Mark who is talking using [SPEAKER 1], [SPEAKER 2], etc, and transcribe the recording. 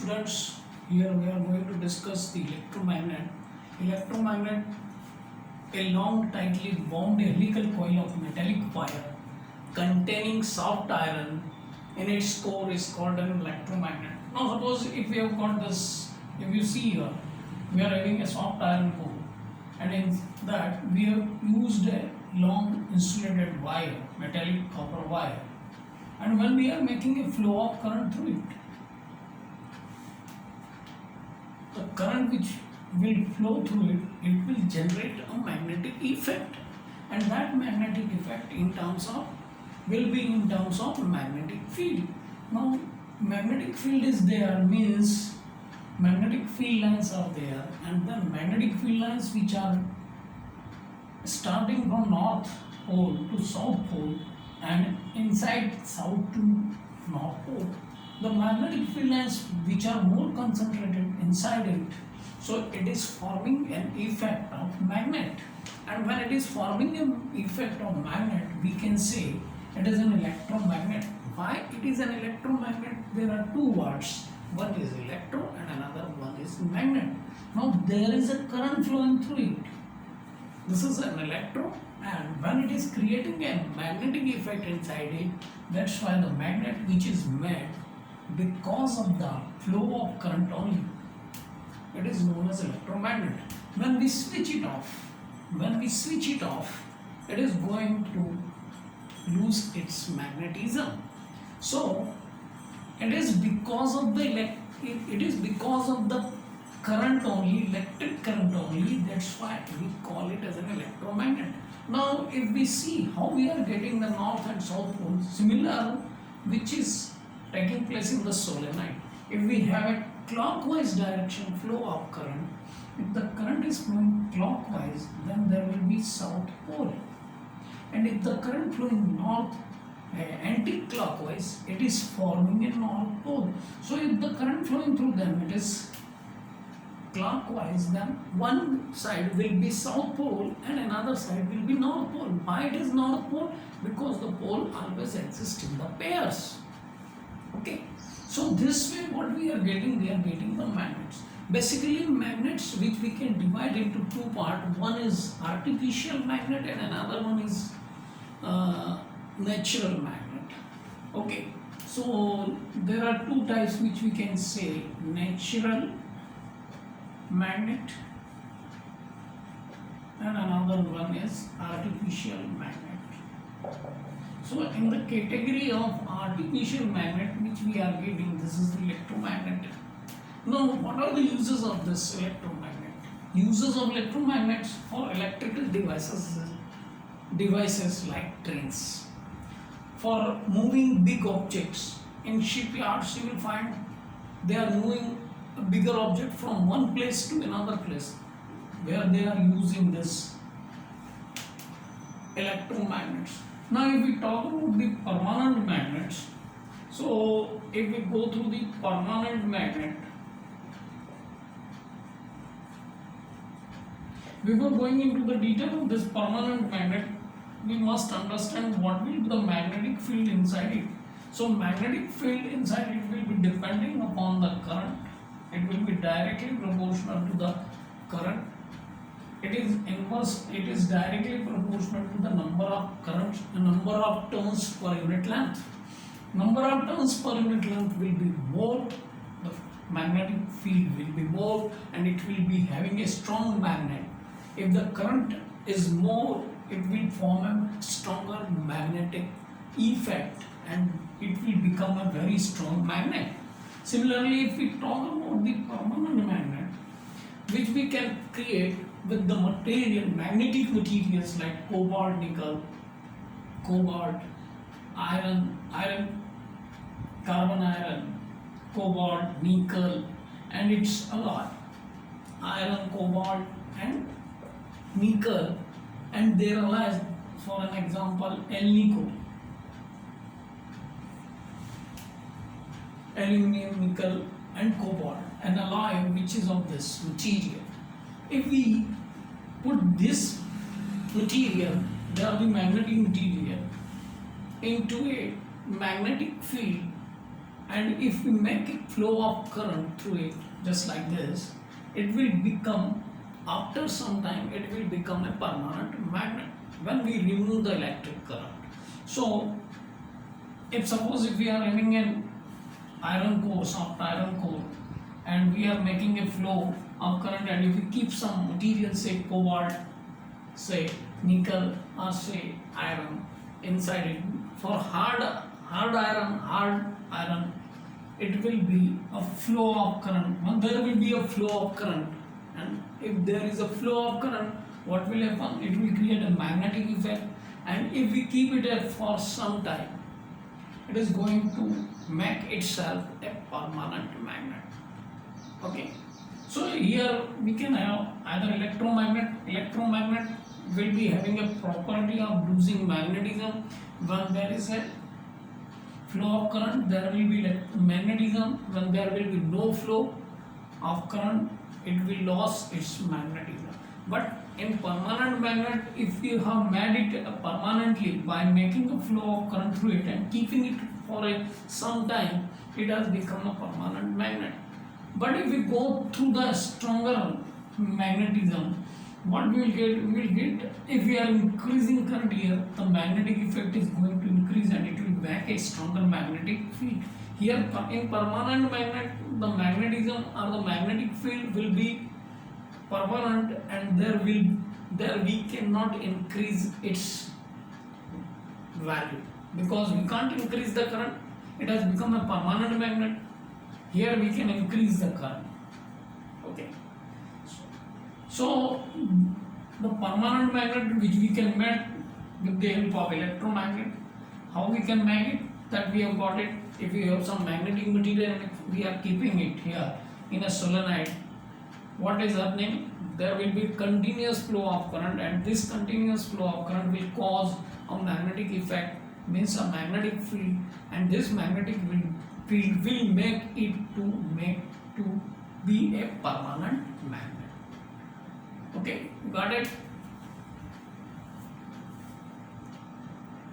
[SPEAKER 1] Students, here we are going to discuss the electromagnet. Electromagnet, a long tightly wound helical coil of metallic wire containing soft iron in its core is called an electromagnet. Now suppose if we have got this, if you see here, we are having a soft iron core, and in that we have used a long insulated wire, metallic copper wire, and when we are making a flow of current through it, the current which will flow through it, it will generate a magnetic effect, and that magnetic effect in terms of will be in terms of magnetic field. Now magnetic field is there means magnetic field lines are there, and the magnetic field lines which are starting from north pole to south pole and inside south to north pole, the magnetic field lines which are more concentrated inside it, so it is forming an effect of magnet, and when it is forming an effect of magnet, we can say it is an electromagnet. Why it is an electromagnet? There are two words, one is electro and another one is magnet. Now there is a current flowing through it. This is an electro, and when it is creating a magnetic effect inside it, that's why the magnet which is made because of the flow of current only, it is known as electromagnet. When we switch it off, it is going to lose its magnetism. So it is because of the current only, electric current only, that's why we call it as an electromagnet. Now if we see how we are getting the north and south poles, similar which is taking place in the solenoid. If we have a clockwise direction flow of current, if the current is flowing clockwise, then there will be south pole, and if the current flowing north anti-clockwise, it is forming a north pole. So if the current flowing through them, it is clockwise, then one side will be south pole and another side will be north pole. Why it is north pole? Because the pole always exists in the pairs. Okay, so this way what we are getting the magnets. Basically magnets which we can divide into two parts. One is artificial magnet and another one is natural magnet. Okay, so there are two types which we can say: natural magnet and another one is artificial magnet. So in the category of artificial magnet which we are getting, this is the electromagnet. Now what are the uses of this electromagnet? Uses of electromagnets for electrical devices like trains, for moving big objects. In shipyards you will find they are moving a bigger object from one place to another place, where they are using this electromagnets. Now if we talk about the permanent magnets, so if we go through the permanent magnet, before going into the detail of this permanent magnet, we must understand what will be the magnetic field inside it. So magnetic field inside it will be depending upon the current. It will be directly proportional to the current. It is inverse, it is directly proportional to the number of currents, the number of turns per unit length. Number of turns per unit length will be more, the magnetic field will be more, and it will be having a strong magnet. If the current is more, it will form a stronger magnetic effect and it will become a very strong magnet. Similarly, if we talk about the permanent magnet, which we can create with the material, magnetic materials like cobalt, nickel, cobalt, iron, carbon iron, cobalt, nickel, and its alloy, iron, cobalt, and nickel, and their alloys. For an example, alnico, aluminum, nickel, and cobalt, an alloy which is of this material. If we put this material, the magnetic material, into a magnetic field, and if we make a flow of current through it just like this, it will become, after some time it will become a permanent magnet when we remove the electric current. So if suppose if we are having an iron core, soft iron core, and we are making a flow of current, and if we keep some material, say cobalt, say nickel, or say iron inside it, for hard iron, it will be a flow of current. There will be a flow of current, and if there is a flow of current, what will happen? It will create a magnetic effect, and if we keep it there for some time, it is going to make itself a permanent magnet. Okay, so here we can have either electromagnet will be having a property of losing magnetism. When there is a flow of current, there will be magnetism. When there will be no flow of current, it will lose its magnetism. But in permanent magnet, if you have made it permanently by making a flow of current through it and keeping it for some time, it has become a permanent magnet. But if we go through the stronger magnetism, what we will get? We will get, if we are increasing current here, the magnetic effect is going to increase and it will make a stronger magnetic field. Here in permanent magnet, the magnetism or the magnetic field will be permanent, and there we cannot increase its value because we can't increase the current. It has become a permanent magnet. Here we can increase the current. Okay. So the permanent magnet which we can make with the help of electromagnet, how we can make it? That we have got it. If we have some magnetic material and if we are keeping it here in a solenoid, what is happening? There will be continuous flow of current, and this continuous flow of current will cause a magnetic effect, means a magnetic field, and this magnetic field will make it to be a permanent magnet. Okay, got it?